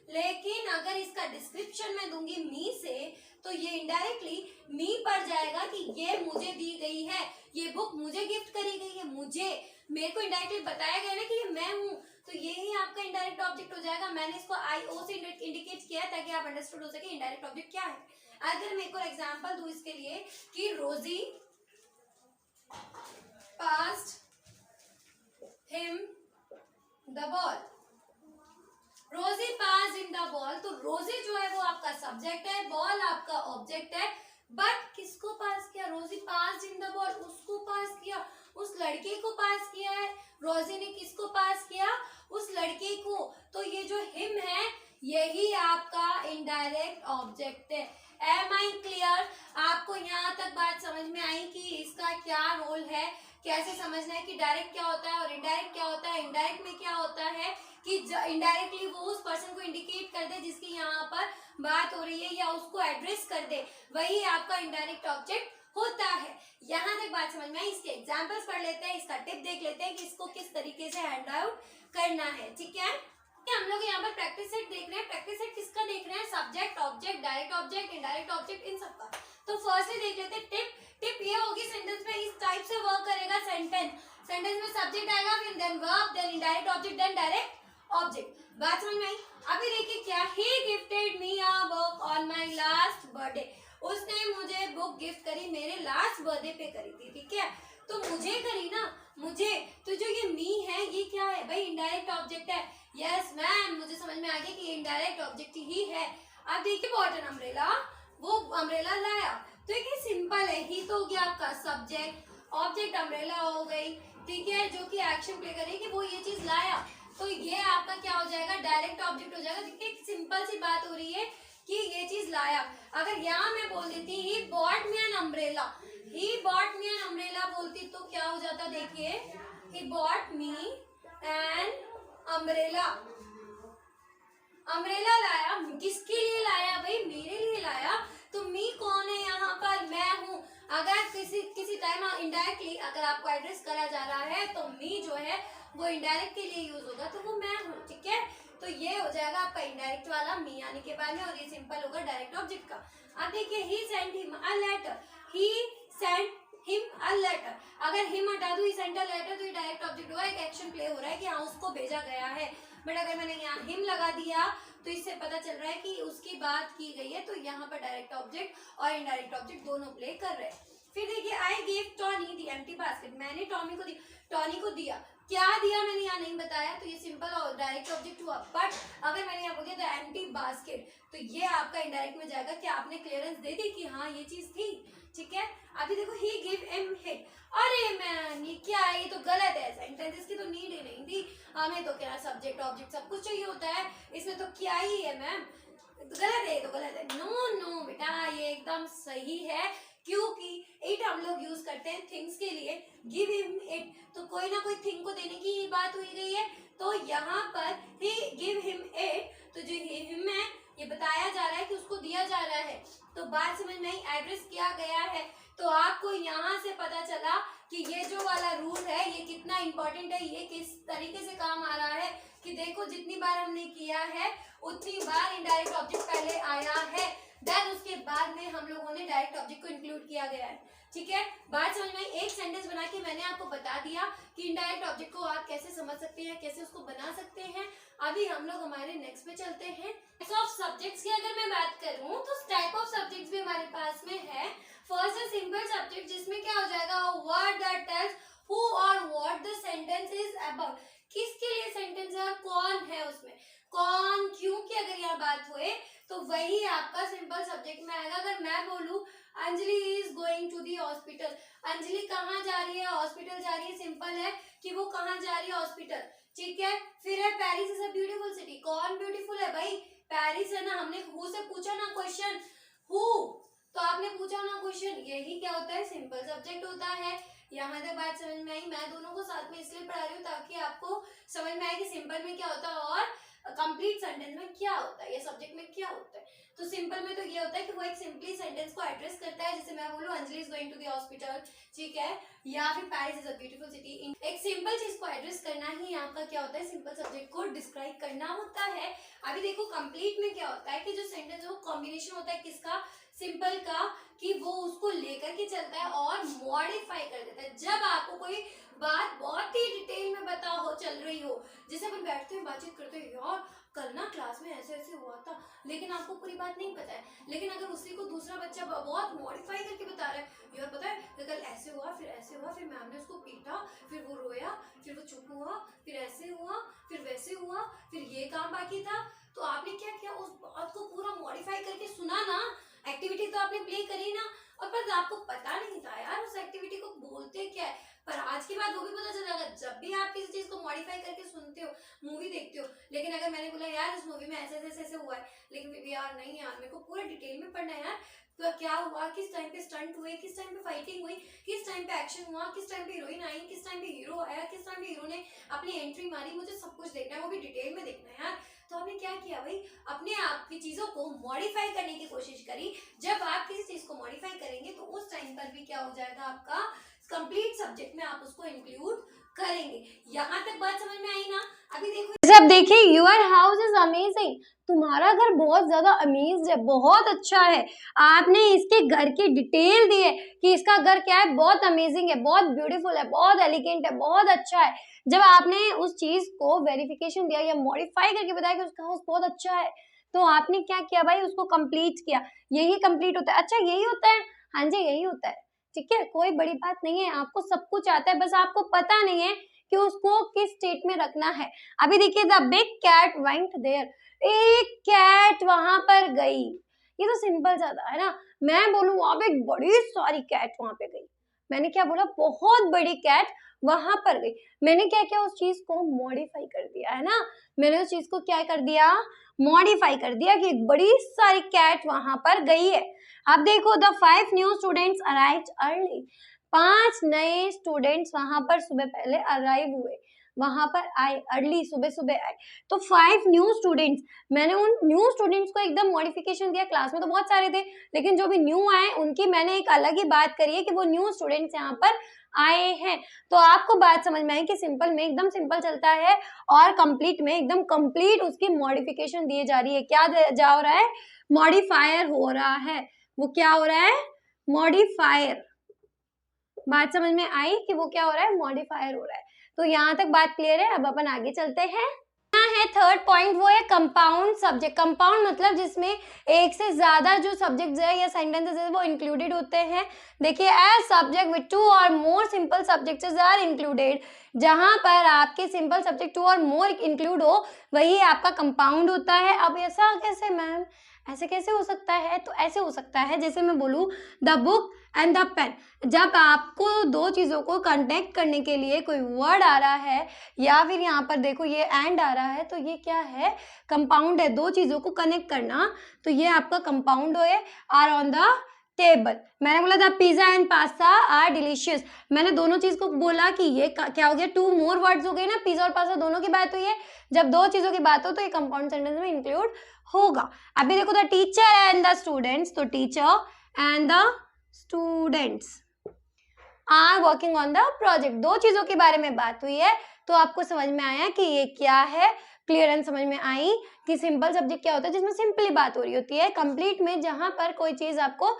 लेकिन अगर इसका डिस्क्रिप्शन मैं दूंगी मी से, तो ये इनडायरेक्टली मी पड़ जाएगा कि ये मुझे दी गई है, ये बुक मुझे गिफ्ट करी गई है, मुझे, मेरे को इनडायरेक्टली बताया गया ना कि ये मैं हूँ, तो ये ही आपका इनडायरेक्ट ऑब्जेक्ट हो जाएगा। मैंने इसको आई ओ से इंडिकेट किया ताकि आप अंडरस्टूड हो सके इनडायरेक्ट ऑब्जेक्ट क्या है। अगर मैं एक और एग्जांपल दूं इसके लिए कि रोजी पास्ड हिम द बॉल, रोजी पास इन द बॉल, तो रोजी जो है वो आपका सब्जेक्ट है, बॉल आपका ऑब्जेक्ट है। बट किसको पास किया, रोजी पास इन द बॉल, उसको पास किया, उस लड़के को पास किया है। रोजी ने किसको पास किया, उस लड़के को। तो ये जो हिम है यही आपका इनडायरेक्ट ऑब्जेक्ट है। एम आई क्लियर, आपको यहाँ तक बात समझ में आई कि इसका क्या रोल है, कैसे समझना है कि डायरेक्ट क्या होता है और इनडायरेक्ट क्या होता है। इनडायरेक्ट में क्या होता है कि इनडायरेक्टली वो उस पर्सन को इंडिकेट कर दे जिसकी यहाँ पर बात हो रही है, या उसको एड्रेस कर दे, वही आपका इनडायरेक्ट ऑब्जेक्ट होता है। यहाँ तक बात समझ में आई। इसके एग्जांपल्स पढ़ लेते हैं, इसका टिप देख लेते हैं कि इसको किस तरीके से हैंड आउट करना है, ठीक है। हम लोग यहाँ पर प्रैक्टिस सेट देख रहे हैं। प्रैक्टिस सेट किसका देख रहे हैं, subject, object, direct object, indirect object, इन सबका। तो फर्स्ट देख लेते हैं टिप। टिप ये होगी, सेंटेंस में इस टाइप से वर्क करेगा सेंटेंस। सेंटेंस में सब्जेक्ट आएगा, फिर then verb, then indirect object, then direct object. बात समझ में आई। अभी देखिए क्या, he gifted me a book on my last birthday, उसने मुझे बुक गिफ्ट करी, मेरे लास्ट बर्थडे पे करी थी, ठीक है। तो मुझे करी ना, मुझे, तो जो ये मी है ये क्या है भाई, इनडायरेक्ट ऑब्जेक्ट है। यस मैम, मुझे समझ में आ गया कि ये इनडायरेक्ट ऑब्जेक्ट ही है। अब देखिए बॉटन अम्ब्रेला, वो अम्ब्रेला लाया, तो ये सिंपल है, ही तो हो गया आपका सब्जेक्ट, ऑब्जेक्ट अम्ब्रेला हो गई, ठीक है, जो कि एक्शन प्ले करेगी, वो ये चीज लाया, तो ये आपका क्या हो जाएगा, डायरेक्ट ऑब्जेक्ट हो जाएगा। क्योंकि एक सिंपल सी बात हो रही है कि ये चीज लाया। अगर यहाँ मैं बोल देती he bought me an umbrella, he bought me an umbrella बोलती तो क्या हो जाता, देखिए, he bought me an umbrella, umbrella लाया, किसके लिए लाया भाई, मेरे लिए लाया। तो मी कौन है यहाँ पर, मैं हूँ। अगर किसी टाइम इनडायरेक्टली अगर आपको एड्रेस करा जा रहा है तो मी जो है वो इनडायरेक्ट के लिए यूज होगा तो वो मैं हूँ, ठीक है। तो ये हो जाएगा आपका इनडायरेक्ट वाला मी आने के बाद में, और ये सिंपल होगा डायरेक्ट ऑब्जेक्ट का। अब देखिए he sent him a letter, he sent him a letter, अगर हिम हटा दूं, ही सेंट अ लेटर, तो ये डायरेक्ट ऑब्जेक्ट होगा, एक एक्शन प्ले हो रहा है कि हाँ उसको भेजा गया है। बट अगर मैंने यहाँ हिम लगा दिया तो इससे पता चल रहा है कि उसकी बात की गई है, तो यहाँ पर डायरेक्ट ऑब्जेक्ट और इनडायरेक्ट ऑब्जेक्ट दोनों प्ले कर रहे हैं। फिर देखिए I give Tony the empty basket, मैंने टॉनी को दिया, क्या दिया मैंने यहाँ नहीं बताया, तो ये सिंपल और डायरेक्ट ऑब्जेक्ट हुआ। बट अगर मैंने यहाँ बोल दिया द एम्प्टी बास्केट, तो ये आपका इनडायरेक्ट में जाएगा कि आपने क्लियरेंस दे दी कि हाँ ये चीज थी, ठीक है। अभी देखो ही गिव हिम हिट, अरे मैन ये क्या है, ये तो गलत है सेंटेंस, इसकी तो नीड ही नहीं थी, हमें तो क्या सब्जेक्ट ऑब्जेक्ट सब कुछ चाहिए होता है, इसमें तो क्या ही है मैम, गलत है, तो गलत है। नो नो बेटा ये एकदम सही है, क्योंकि इट हम लोग यूज करते हैं थिंग्स के लिए, गिव हिम इट, तो कोई ना कोई थिंग को देने की ही बात हुई गई है, तो यहाँ पर ही गिव हिम इट, तो जो हिम है ये बताया जा रहा है कि उसको दिया जा रहा है, तो बात समझ में आई, एड्रेस किया गया है। तो आपको यहाँ से पता चला कि ये जो वाला रूल है ये कितना इंपॉर्टेंट है, ये किस तरीके से काम आ रहा है, कि देखो जितनी बार हमने किया है उतनी बार इनडायरेक्ट ऑब्जेक्ट पहले आया है, देन उसके बाद में हम लोगों ने डायरेक्ट ऑब्जेक्ट को इंक्लूड किया गया है, ठीक है। बात समझ में, एक सेंटेंस बना के मैंने आपको बता दिया कि इनडायरेक्ट ऑब्जेक्ट को आप कैसे समझ सकते हैं, कैसे उसको बना सकते हैं। अभी हम लोग हमारे नेक्स्ट पे चलते हैं। टाइप्स ऑफ सब्जेक्ट्स की अगर मैं बात करूं तो टाइप ऑफ सब्जेक्ट्स भी हमारे पास में है। फर्स्ट है सिंपल सब्जेक्ट, जिसमें क्या हो जाएगा, वर्ड दैट टेल्स हु और what the sentence is about, किसके लिए सेंटेंस है और कौन है उसमें, कौन क्यों की अगर यहाँ बात हुए तो वही आपका सिंपल सब्जेक्ट में आएगा। अगर मैं बोलूं Anjali is going to the hospital, Anjali कहाँ जा रही है, हॉस्पिटल जा रही है, सिंपल है कि वो कहाँ जा रही है, हॉस्पिटल, ठीक है। फिर है Paris is a beautiful city, कौन ब्यूटीफुल है भाई, पेरिस है ना, हमने हु से पूछा ना क्वेश्चन, हु, तो आपने पूछा ना क्वेश्चन, यही क्या होता है, सिंपल सब्जेक्ट होता है। यहाँ तक बात समझ में आई, मैं दोनों को साथ में इसलिए पढ़ा रही हूँ ताकि आपको समझ में आए कि सिंपल में क्या होता है और कंप्लीट सेंटेंस में क्या होता है, ये सब्जेक्ट में क्या होता है। तो सिंपल में तो ये होता है कि वो एक सिंपली सेंटेंस को एड्रेस करता है, जैसे मैं बोलूँ Anjali is going to the hospital, ठीक है, या फिर Paris is a beautiful city, एक सिंपल चीज को एड्रेस करना ही आपका क्या होता है, सिंपल सब्जेक्ट को डिस्क्राइब करना होता है। अभी देखो कंप्लीट में क्या होता है कि जो सेंटेंस है वो कॉम्बिनेशन होता है किसका, सिंपल का, कि वो उसको लेकर के चलता है और मॉडिफाई कर देता है। जब आपको कोई बात बहुत ही डिटेल में पता हो चल रही हो, जैसे अपन बैठते हैं बातचीत करते हैं, यार कल ना क्लास में ऐसे ऐसे हुआ था, लेकिन आपको पूरी बात नहीं पता है, लेकिन अगर उसी को दूसरा बच्चा बहुत मॉडिफाई करके बता रहा है, यार पता है कल ऐसे हुआ, फिर ऐसे हुआ, फिर मैम ने उसको पीटा, फिर वो रोया, फिर वो चुप हुआ, फिर ऐसे हुआ, फिर वैसे हुआ, फिर ये काम बाकी था, तो आपने क्या किया, उस बात को पूरा मॉडिफाई करके सुना ना, एक्टिविटी तो आपने प्ले करी ना, और पर आपको पता नहीं था यार उस एक्टिविटी को बोलते क्या है। पर आज के बाद वो भी पता चल जाएगा, जब भी आप किसी चीज को मॉडिफाई करके सुनते हो, मूवी देखते हो, लेकिन अगर मैंने बोला यार इस मूवी में ऐसे ऐसे ऐसे हुआ है, लेकिन फिर भी यार नहीं यार मेरे को पूरा डिटेल में पढ़ना है यार, तो क्या हुआ, किस टाइम पे स्टंट हुए, किस टाइम पे फाइटिंग हुई, किस टाइम पे एक्शन हुआ, किस टाइम पे हीरोइन आई, किस टाइम पे हीरो आया, किस टाइम पे हीरो ने अपनी एंट्री मारी, मुझे सब कुछ देखना है, वो भी डिटेल में देखना है यार। तो आपने क्या किया भाई, अपने आप की चीजों को मॉडिफाई करने की कोशिश करी। जब आप किसी चीज को मॉडिफाई करेंगे तो उस टाइम पर भी क्या हो जाएगा, आपका कंप्लीट सब्जेक्ट में आप उसको इंक्लूड करेंगे। यहाँ तक बात समझ में आई ना। अभी देखो, जब देखिए योर हाउस इज अमेजिंग, तुम्हारा घर बहुत ज्यादा अमेज्ड है, बहुत अच्छा है, आपने इसके घर की डिटेल दी है कि इसका घर क्या है, बहुत अमेजिंग है, बहुत ब्यूटीफुल है, बहुत एलिगेंट है, बहुत अच्छा है। जब आपने उस चीज को वेरिफिकेशन दिया या मॉडिफाई करके बताया कि उसका हाउस बहुत अच्छा है, तो आपने क्या किया भाई, उसको कंप्लीट किया। यही कंप्लीट होता है। अच्छा यही होता है, हाँ जी यही होता है, ठीक है, कोई बड़ी बात नहीं है, आपको सब कुछ आता है, बस आपको पता नहीं है कि उसको किस स्टेट में रखना है। अभी देखिए the big cat went there, एक कैट वहां पर गई, ये तो सिंपल ज्यादा है ना। मैं बोलूं वहां पे एक बड़ी सारी कैट वहां पे गई, मैंने क्या बोला, बहुत बड़ी कैट वहां पर गई। मैंने क्या किया, उस चीज को मॉडिफाई कर दिया है ना, मैंने उस चीज को क्या कर दिया, मॉडिफाई कर दिया कि एक बड़ी सारी कैट वहां पर गई है। अब देखो the 5 new students arrived early, 5 नए स्टूडेंट्स वहां पर सुबह पहले अराइव हुए। वहां पर आए, अर्ली सुबह सुबह आए। तो 5 न्यू स्टूडेंट्स, मैंने उन न्यू स्टूडेंट्स को एकदम मॉडिफिकेशन दिया। क्लास में तो बहुत सारे थे, लेकिन जो भी न्यू आए उनकी मैंने एक अलग ही बात करी है कि वो न्यू स्टूडेंट्स यहाँ पर आए हैं। तो आपको बात समझ में आई कि सिंपल में एकदम सिंपल चलता है और कंप्लीट में एकदम कंप्लीट उसकी मॉडिफिकेशन दी जा रही है। क्या जा हो रहा है? मॉडिफायर हो रहा है। वो क्या हो रहा है? मॉडिफायर। बात समझ में आई कि वो क्या हो रहा है? मॉडिफायर हो रहा है। तो यहाँ तक बात क्लियर है। अब अपन आगे चलते हैं। है थर्ड पॉइंट, वो है कंपाउंड सब्जेक्ट। कंपाउंड मतलब जिसमें एक से ज्यादा जो सब्जेक्ट्स है या सेंटेंसेस है वो इंक्लूडेड होते हैं। देखिए, एज सब्जेक्ट विद 2 और more simple subjects are included, जहां पर आपके सिंपल सब्जेक्ट 2 और मोर इंक्लूड हो वही आपका कंपाउंड होता है। अब ऐसा कैसे मैम, ऐसे कैसे हो सकता है? तो ऐसे हो सकता है जैसे मैं बोलूं the book and the pen. जब आपको दो चीजों को कनेक्ट करने के लिए कोई वर्ड आ रहा है या फिर यहाँ पर देखो ये एंड आ रहा है, तो ये क्या है? कंपाउंड है। दो चीजों को कनेक्ट करना, तो ये आपका कंपाउंड है। Are on the table. मैंने बोला था pizza and pasta are delicious. मैंने दोनों चीज को बोला कि ये क्या हो गया? 2 मोर वर्ड्स हो गए ना, पिज्जा और पास्ता दोनों की बात हुई है। जब दो चीजों की बात हो तो ये कंपाउंड सेंटेंस में इंक्लूड होगा। अभी देखो the teacher and the students, तो teacher and the students are working on the project. दो चीजों के बारे में बात हुई है, तो आपको समझ में आया कि ये क्या है? क्लियरेंस समझ में आई कि सिंपल सब्जेक्ट क्या होता है? जिसमें सिंपली बात हो रही होती है। कंप्लीट में जहां पर कोई चीज आपको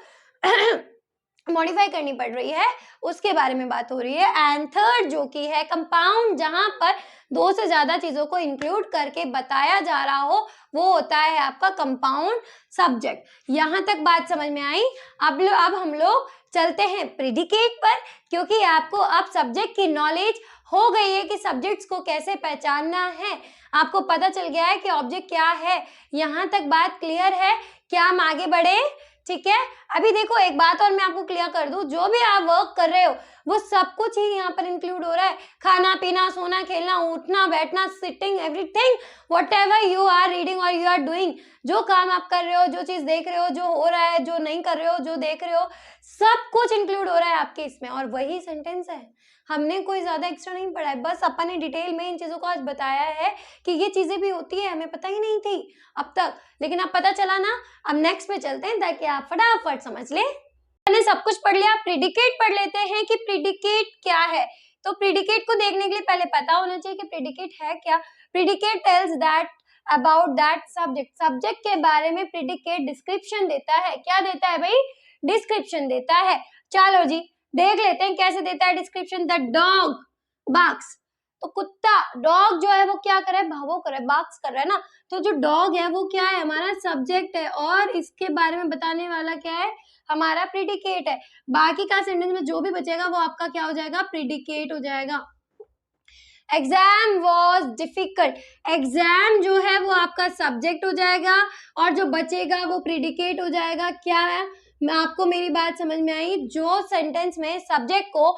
मॉडिफाई करनी पड़ रही है उसके बारे में बात हो रही है। एंड थर्ड जो कि है कंपाउंड, जहां पर दो से ज्यादा चीजों को इंक्लूड करके बताया जा रहा हो, वो होता है आपका कंपाउंड सब्जेक्ट। यहां तक बात समझ में आई। अब हम लोग चलते हैं प्रेडिकेट पर, क्योंकि आपको अब सब्जेक्ट की नॉलेज हो गई है कि सब्जेक्ट्स को कैसे पहचानना है। आपको पता चल गया है कि ऑब्जेक्ट क्या है। यहां तक बात क्लियर है? क्या हम आगे बढ़े? ठीक है। अभी देखो एक बात और मैं आपको क्लियर कर दूं, जो भी आप वर्क कर रहे हो वो सब कुछ ही यहाँ पर इंक्लूड हो रहा है। खाना पीना, सोना, खेलना, उठना, बैठना, sitting, everything, whatever you are reading और यू आर डूइंग, जो काम आप कर रहे हो, जो चीज देख रहे हो, जो हो रहा है, जो नहीं कर रहे हो, जो देख रहे हो, सब कुछ इंक्लूड हो रहा है आपके इसमें। और वही सेंटेंस है। हमने कोई ज्यादा एक्स्ट्रा नहीं पढ़ा है, बस अपन ने डिटेल में इन चीजों को आज बताया है कि ये चीजें भी होती है, हमें पता ही नहीं थी अब तक, लेकिन अब पता चला ना। अब नेक्स्ट पे चलते हैं ताकि आप फटाफट समझ ले। मैंने सब कुछ पढ़ लिया, प्रेडिकेट पढ़ लेते हैं कि प्रेडिकेट क्या है। तो प्रेडिकेट को देखने के लिए पहले पता होना चाहिए कि प्रेडिकेट है क्या। Predicate tells that about that subject. Subject के बारे में प्रेडिकेट डिस्क्रिप्शन देता है। क्या देता है भाई? डिस्क्रिप्शन देता है। चलो जी देख लेते हैं कैसे देता है डिस्क्रिप्शन। द डॉग बार्क्स, तो कुत्ता, डॉग जो है वो क्या कर रहा है? भावो कर रहा है, बार्क्स कर रहा है ना। तो जो डॉग है वो क्या है? हमारा सब्जेक्ट है, और इसके बारे में बताने वाला क्या है? हमारा प्रेडिकेट है। बाकी का सेंटेंस में जो भी बचेगा वो आपका क्या हो जाएगा? प्रेडिकेट हो जाएगा। एग्जाम वॉज डिफिकल्ट, एग्जाम जो है वो आपका सब्जेक्ट हो जाएगा और जो बचेगा वो प्रेडिकेट हो जाएगा। क्या है? मैं आपको मेरी बात समझ में आई? जो सेंटेंस में सब्जेक्ट को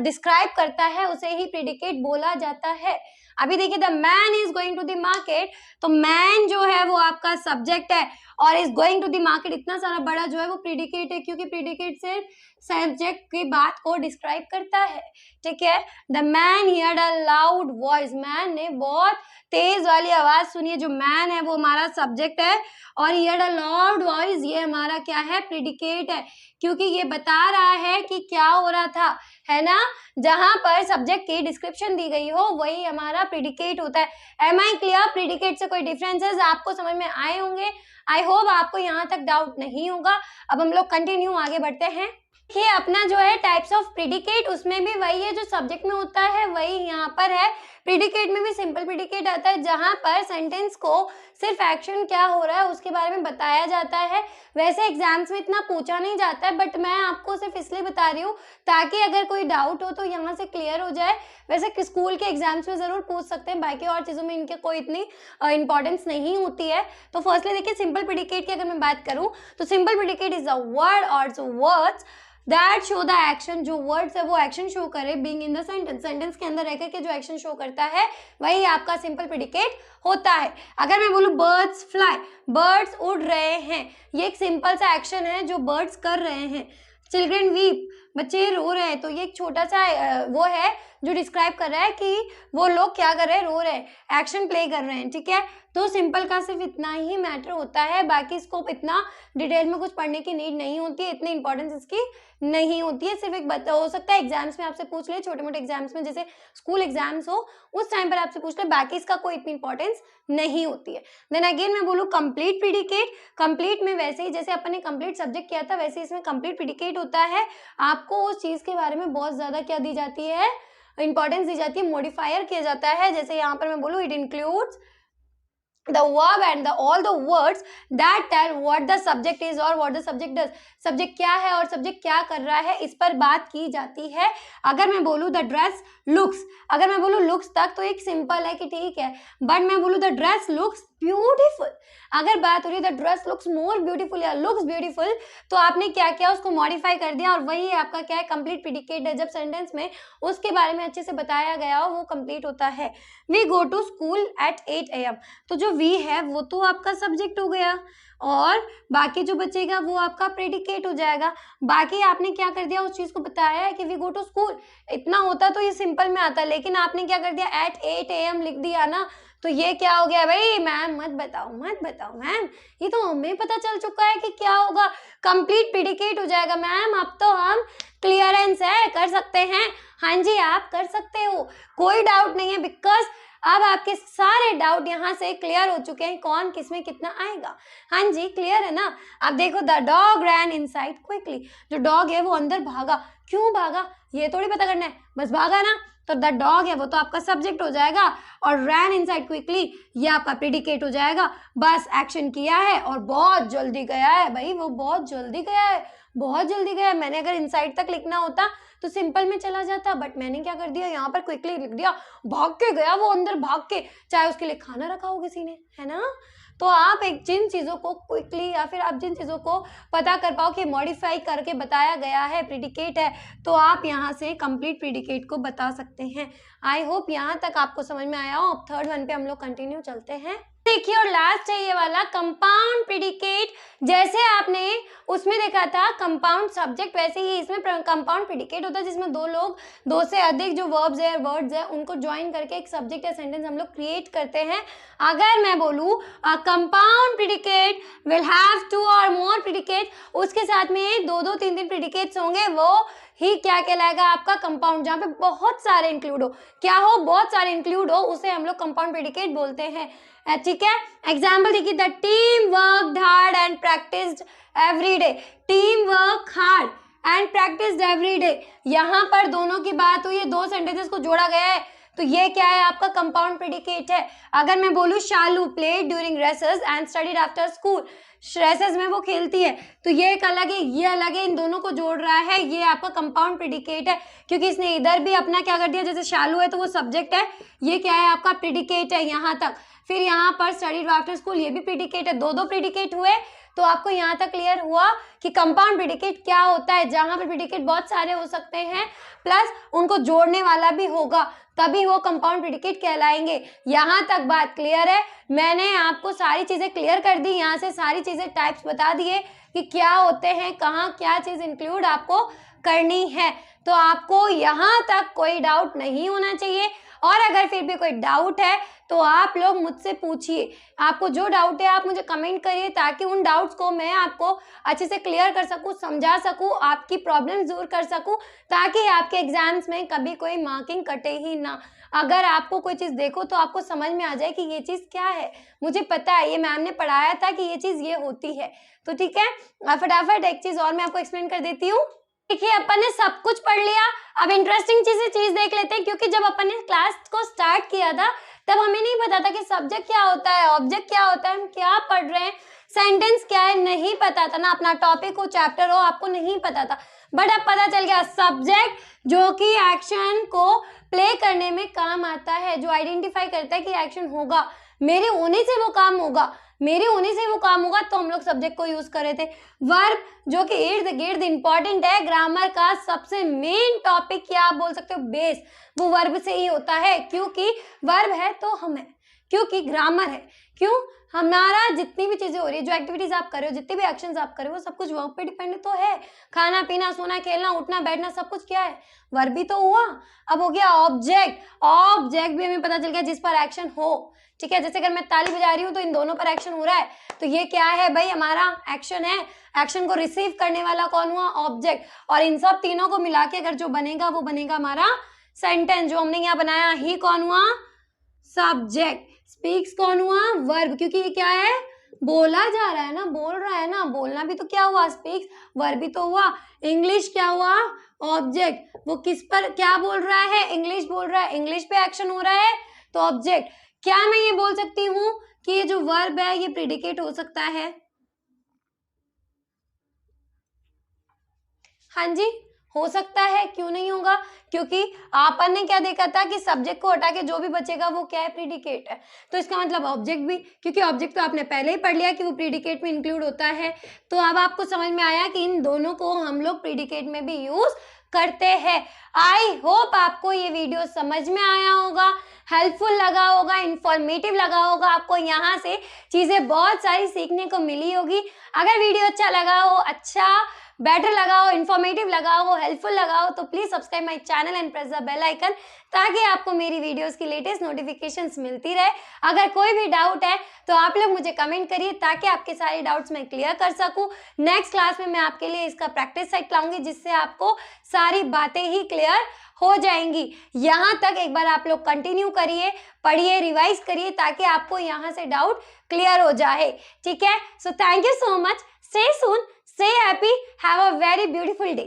डिस्क्राइब करता है उसे ही प्रेडिकेट बोला जाता है। अभी देखिए the man is going to the market, तो मैन जो है वो आपका सब्जेक्ट है और is going to the market इतना सारा बड़ा जो है वो प्रेडिकेट है, क्योंकि प्रेडिकेट से सब्जेक्ट की बात को डिस्क्राइब करता है। ठीक है। The man heard a loud voice, man ने बहुत तेज वाली आवाज सुनी है। जो मैन है वो हमारा सब्जेक्ट है और हियर्ड अ लाउड वॉइस ये हमारा क्या है? प्रेडिकेट है, क्योंकि ये बता रहा है कि क्या हो रहा था, है ना। जहां पर सब्जेक्ट की डिस्क्रिप्शन दी गई हो वही हमारा प्रेडिकेट होता है। Am I clear? प्रेडिकेट से कोई डिफरेंसेस आपको समझ में आए होंगे। आई होप आपको यहाँ तक डाउट नहीं होगा। अब हम लोग कंटिन्यू आगे बढ़ते हैं। ये अपना जो है टाइप्स ऑफ प्रेडिकेट, उसमें भी वही है जो सब्जेक्ट में होता है वही यहाँ पर है। प्रेडिकेट में भी सिंपल प्रेडिकेट आता है, जहां पर सेंटेंस को सिर्फ एक्शन क्या हो रहा है उसके बारे में बताया जाता है। वैसे एग्जाम्स में इतना पूछा नहीं जाता है, बट मैं आपको सिर्फ इसलिए बता रही हूँ ताकि अगर कोई डाउट हो तो यहाँ से क्लियर हो जाए। वैसे स्कूल के एग्जाम्स में जरूर पूछ सकते हैं, बाकी और चीजों में इनके कोई इतनी इंपॉर्टेंस नहीं होती है। तो फर्स्टली देखिए सिंपल प्रेडिकेट की अगर मैं बात करूँ तो simple predicate is a word और words that show the action, जो वर्ड्स है वो एक्शन शो करे being in the sentence, sentence के अंदर रहकर के जो एक्शन शो करता है वही आपका सिंपल प्रेडिकेट होता है। अगर मैं बोलूं बर्ड्स फ्लाई, बर्ड्स उड़ रहे हैं, ये एक सिंपल सा एक्शन है जो बर्ड्स कर रहे हैं। चिल्ड्रन वीप, बच्चे रो रहे हैं, तो ये एक छोटा सा वो है जो डिस्क्राइब कर रहा है कि वो लोग क्या कर रहे हैं, रो रहे हैं, एक्शन प्ले कर रहे हैं, ठीक है। तो सिंपल का सिर्फ इतना ही मैटर होता है, बाकी इसको इतना डिटेल में कुछ पढ़ने की नीड नहीं होती है, इतनी इंपॉर्टेंस इसकी नहीं होती है। सिर्फ एक हो सकता है एग्जाम्स में आपसे पूछ ले, छोटे मोटे एग्जाम्स में, जैसे स्कूल एग्जाम्स हो उस टाइम पर आपसे पूछ ले, बाकी इसका कोई इतनी इंपॉर्टेंस नहीं होती है। देन अगेन मैं बोलूँ कंप्लीट प्रीडिकेट, कंप्लीट में वैसे ही जैसे अपन ने कंप्लीट सब्जेक्ट किया था वैसे इसमें कंप्लीट प्रीडिकेट होता है। आपको उस चीज के बारे में बहुत ज्यादा क्या दी जाती है, इंपॉर्टेंस दी जाती है, मॉडिफायर किया जाता है। जैसे यहाँ पर मैं बोलूँ it includes the verb and all the words that tell what the subject is or what the subject does। Subject क्या है और सब्जेक्ट क्या कर रहा है, इस पर बात की जाती है। अगर मैं बोलूँ द ड्रेस लुक्स, अगर मैं बोलूँ लुक्स तक तो एक सिंपल है कि ठीक है, बट मैं बोलूँ द ड्रेस लुक्स ब्यूटीफुल, अगर बात हो रही है the dress looks more beautiful या लुक्स ब्यूटीफुल, तो आपने क्या किया, उसको मॉडिफाई कर दिया और वही आपका क्या है, कंप्लीट प्रीडिकेट है। जब सेंटेंस में उसके बारे में अच्छे से बताया गया हो वो कंप्लीट होता है। We go to school at 8 AM, तो जो वी है वो तो आपका सब्जेक्ट हो गया और बाकी जो बचेगा वो आपका प्रेडिकेट हो जाएगा। बाकी आपने क्या कर दिया, उस चीज को बताया है कि वी गो टू स्कूल, इतना होता तो ये सिंपल में आता, लेकिन आपने क्या कर दिया, एट 8 AM लिख दिया ना, तो ये क्या हो गया भाई, मैम मत बताओ मैम, ये तो हमें पता चल चुका है कि क्या होगा, कंप्लीट प्रीडिकेट हो जाएगा। मैम अब तो हम क्लियरेंस है, कर सकते हैं। हाँ जी आप कर सकते हो, कोई डाउट नहीं है, बिकॉज अब आपके सारे डाउट यहाँ से क्लियर हो चुके हैं, कौन किस में कितना आएगा। हाँ जी क्लियर है ना। अब देखो the dog ran inside quickly, जो डॉग है वो अंदर भागा, क्यों भागा ये थोड़ी पता करना है, बस भागा ना, तो द डॉग है वो तो आपका सब्जेक्ट हो जाएगा और रैन इनसाइड क्विकली ये आपका प्रेडिकेट हो जाएगा। बस एक्शन किया है और बहुत जल्दी गया है भाई, वो बहुत जल्दी गया है, बहुत जल्दी गया है। मैंने अगर इनसाइड तक लिखना होता तो सिंपल में चला जाता, बट मैंने क्या कर दिया, यहाँ पर क्विकली लिख दिया, भाग के गया वो अंदर, भाग के, चाहे उसके लिए खाना रखा हो किसी ने, है ना। तो आप एक जिन चीज़ों को क्विकली या फिर आप जिन चीज़ों को पता कर पाओ कि मॉडिफाई करके बताया गया है, प्रीडिकेट है, तो आप यहाँ से कंप्लीट प्रीडिकेट को बता सकते हैं। आई होप यहाँ तक आपको समझ में आया हो। अब थर्ड वन पे हम लोग कंटिन्यू चलते हैं। देखिए और लास्ट है ये वाला कंपाउंड प्रीडिकेट। जैसे आपने उसमें देखा था कंपाउंड सब्जेक्ट, वैसे ही इसमें कंपाउंड प्रीडिकेट होता है, जिसमें दो से अधिक जो वर्ब्स है वर्ड्स है उनको ज्वाइन करके एक सब्जेक्ट या सेंटेंस हम लोग क्रिएट करते हैं। अगर मैं बोलूँ कंपाउंड प्रीडिकेट विल हैव 2 और मोर प्रीडिकेट, उसके साथ में 2-2, 3-3 प्रीडिकेट्स होंगे, वो ही क्या कहलाएगा आपका कंपाउंड। जहाँ पे बहुत सारे इंक्लूड हो, क्या हो, बहुत सारे इंक्लूड हो, उसे हम लोग कंपाउंड प्रीडिकेट बोलते हैं। ठीक है, एग्जाम्पल देखिए, the team worked hard and practised every day, team work hard and practised every day, यहाँ पर दोनों की बात हुई है, 2 सेंटेंसेस को जोड़ा गया है, तो ये क्या है आपका कंपाउंड प्रीडिकेट है। अगर मैं बोलूँ Shalu played during recess and studied after school, recess में वो खेलती है, तो ये एक अलग है, ये अलग है, इन दोनों को जोड़ रहा है, ये आपका कंपाउंड प्रीडिकेट है, क्योंकि इसने इधर भी अपना क्या कर दिया, जैसे शालू है तो वो सब्जेक्ट है, ये क्या है आपका प्रीडिकेट है यहाँ तक। फिर यहाँ पर स्टडीड आफ्टर स्कूल, ये भी प्रीडिकेट है, 2-2 प्रीडिकेट हुए। तो आपको यहाँ तक क्लियर हुआ कि कंपाउंड प्रीडिकेट क्या होता है, जहाँ पर प्रीडिकेट बहुत सारे हो सकते हैं प्लस उनको जोड़ने वाला भी होगा, तभी वो कंपाउंड प्रीडिकेट कहलाएंगे। यहाँ तक बात क्लियर है, मैंने आपको सारी चीज़ें क्लियर कर दी, यहाँ से सारी चीज़ें टाइप्स बता दिए कि क्या होते हैं, कहाँ क्या चीज़ इंक्लूड आपको करनी है। तो आपको यहाँ तक कोई डाउट नहीं होना चाहिए, और अगर फिर भी कोई डाउट है तो आप लोग मुझसे पूछिए, आपको जो डाउट है आप मुझे कमेंट करिए, ताकि उन डाउट्स को मैं आपको अच्छे से क्लियर कर सकूं, समझा सकूं, आपकी प्रॉब्लम्स दूर कर सकूं, ताकि आपके एग्जाम्स में कभी कोई मार्किंग कटे ही ना। अगर आपको कोई चीज़ देखो तो आपको समझ में आ जाए कि ये चीज़ क्या है, मुझे पता है, ये मैम ने पढ़ाया था कि ये चीज़ ये होती है। तो ठीक है, फटाफट एक चीज़ और मैं आपको एक्सप्लेन कर देती हूँ। देखिए अपन ने सब कुछ पढ़ लिया, अब इंटरेस्टिंग चीज देख लेते हैं, क्योंकि जब अपन ने क्लास को स्टार्ट किया था तब हमें नहीं पता था कि सब्जेक्ट क्या होता है, ऑब्जेक्ट क्या होता है, हम क्या पढ़ रहे हैं, सेंटेंस क्या है, नहीं पता था ना, अपना टॉपिक हो चैप्टर हो आपको नहीं पता था। बट अब पता चल गया, सब्जेक्ट जो कि एक्शन को प्ले करने में काम आता है, जो आइडेंटिफाई करता है कि एक्शन होगा, मेरे होने से वो काम होगा, मेरे होने से वो काम होगा, तो हम लोग सब्जेक्ट को यूज कर रहे थे। वर्ब जो कि इर्द गिर्द इंपॉर्टेंट है, ग्रामर का सबसे मेन टॉपिक क्या आप बोल सकते हो, बेस, वो वर्ब से ही होता है, क्योंकि वर्ब है तो हम है, क्योंकि ग्रामर है। क्यों? हमारा जितनी भी चीजें हो रही है, जो एक्टिविटीज आप कर रहे हो, जितने भी एक्शंस आप कर रहे हो, वो सब कुछ वर्ब पे डिपेंड तो है। खाना पीना, सोना, खेलना, उठना, बैठना, सब कुछ क्या है? वर्ब ही तो हुआ। अब हो गया ऑब्जेक्ट। ऑब्जेक्ट भी हमें पता चल गया जिस पर एक्शन हो। ठीक है, जैसे अगर मैं ताली बजा रही हूँ तो इन दोनों पर एक्शन हो रहा है, तो ये क्या है भाई? हमारा एक्शन है। एक्शन को रिसीव करने वाला कौन हुआ? ऑब्जेक्ट। और इन सब तीनों को मिला के अगर जो बनेगा वो बनेगा हमारा सेंटेंस। जो हमने यहाँ बनाया, ही कौन हुआ? सब्जेक्ट। स्पीक्स कौन हुआ? वर्ब, क्योंकि ये क्या है? बोला जा रहा है ना, बोल रहा है ना, बोलना भी तो क्या हुआ? स्पीक्स। वर्ब भी तो हुआ। इंग्लिश क्या हुआ? ऑब्जेक्ट। वो किस पर क्या बोल रहा है? इंग्लिश बोल रहा है, इंग्लिश पे एक्शन हो रहा है तो ऑब्जेक्ट। क्या मैं ये बोल सकती हूँ कि ये जो वर्ब है ये प्रेडिकेट हो सकता है? हाँ जी, हो सकता है। क्यों नहीं होगा? क्योंकि आपन ने क्या देखा था कि सब्जेक्ट को हटा के जो भी बचेगा वो क्या है? प्रीडिकेट है। तो इसका मतलब ऑब्जेक्ट भी, क्योंकि ऑब्जेक्ट तो आपने पहले ही पढ़ लिया कि वो प्रीडिकेट में इंक्लूड होता है। तो अब आपको समझ में आया कि इन दोनों को हम लोग प्रीडिकेट में भी यूज करते हैं। आई होप आपको ये वीडियो समझ में आया होगा, हेल्पफुल लगा होगा, इंफॉर्मेटिव लगा होगा। आपको यहाँ से चीजें बहुत सारी सीखने को मिली होगी। अगर वीडियो अच्छा लगा हो, अच्छा बेटर लगा हो, इंफॉर्मेटिव लगा हो, हेल्पफुल लगा हो, तो please subscribe my channel and press the bell icon, ताकि आपको मेरी वीडियोस की लेटेस्ट नोटिफिकेशंस मिलती रहे। अगर कोई भी डाउट है तो आप लोग मुझे कमेंट करिए, ताकि आपके सारे डाउट्स मैं क्लियर कर सकूं। नेक्स्ट क्लास में मैं आपके लिए इसका प्रैक्टिस सेट लाऊंगी, जिससे आपको सारी बातें ही क्लियर हो जाएंगी। यहाँ तक एक बार आप लोग कंटिन्यू करिए, पढ़िए, रिवाइज करिए, ताकि आपको यहाँ से डाउट क्लियर हो जाए। ठीक है, so thank you so much. Stay soon, stay happy, have a very beautiful day.